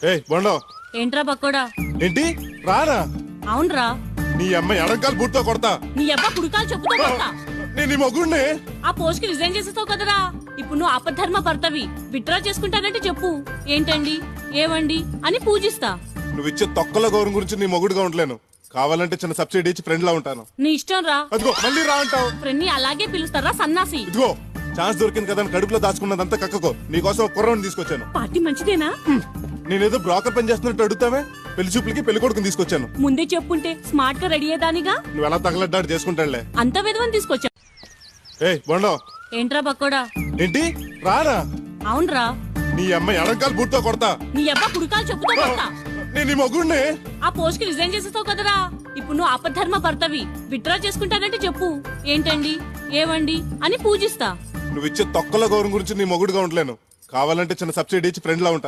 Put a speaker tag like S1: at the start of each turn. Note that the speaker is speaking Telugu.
S1: ఏయ్ బొండో,
S2: ఏంట్రా పక్కోడా?
S1: ఏంటి రానా?
S2: అవునరా.
S1: నీ అమ్మ ఎడంకాలు బూట్తో కొడతా.
S2: నీ అబ్బా కుడికాలు చెప్పుతో కొడతా.
S1: నేను నీ మొగుడిని.
S2: ఆ పోస్ట్ కి రిజైన్ చేసేస్తావు కదరా. ఇప్పుడు నువ్వు ఆపద్ధర్మ భర్తవి. విత్డ్రా చేసుకుంటానంటే చెప్పు. ఏంటండి ఏవండి అని పూజిస్తా.
S1: నువ్వు ఇచ్చే తొక్కల గౌరవం గురించి నీ మొగుడుగా ఉండలేను. కావాలంటే చిన్న సబ్సిడీ ఇచ్చి ఫ్రెండ్ లా ఉంటాను.
S2: నీ ఇష్టం రా.
S1: అదిగో మళ్ళీ రా అంటావు.
S2: ఫ్రెండ్ ని అలాగే పిలుస్తారా సన్నాసి?
S1: ఇదిగో ఛాన్స్ దొరికింది కదా అని కడుపులో దాచుకున్నదంతా కక్కకో. నీకోసం ఒక కుర్రవాడిని తీసుకొచ్చాను.
S2: పార్టీ మంచిదేనా?
S1: నేనేదో బ్రోకర్ పని చేస్తున్నట్టు అడుగుతావే. పెళ్లి చూపులకి పెళ్లి కొడుకుని తీసుకొచ్చాను.
S2: ముందే చెప్పుంటే స్మార్ట్ గా రెడీ అయ్యేదానిగా.
S1: నువ్వు ఎలా తగలడ్డాడు చేసుకుంటాడులే.
S2: అంత విధవని తీసుకొచ్చా.
S1: ఏయ్ బొండో,
S2: ఏంట్రా పక్కోడా?
S1: ఏంటి రానా?
S2: అవునరా.
S1: నీ అమ్మ ఎడంకాలు బూట్తో కొడతా.
S2: నీ అబ్బా కుడికాలు చెప్పుతో కొడతా.
S1: నేను నీ మొగుడిని.
S2: ఆ పోస్ట్ కి రిజైన్ చేసేస్తావు కదరా. ఇప్పుడు నువ్వు ఆపద్ధర్మ భర్తవి. విత్డ్రా చేసుకుంటానంటే చెప్పు. ఏంటండి ఏవండి అని పూజిస్తా.
S1: నువ్వు ఇచ్చే తొక్కల గౌరవం గురించి నీ మొగుడుగా ఉండలేను. కావాలంటే చిన్న సబ్సిడీ ఇచ్చి ఫ్రెండ్ లా ఉంటాను.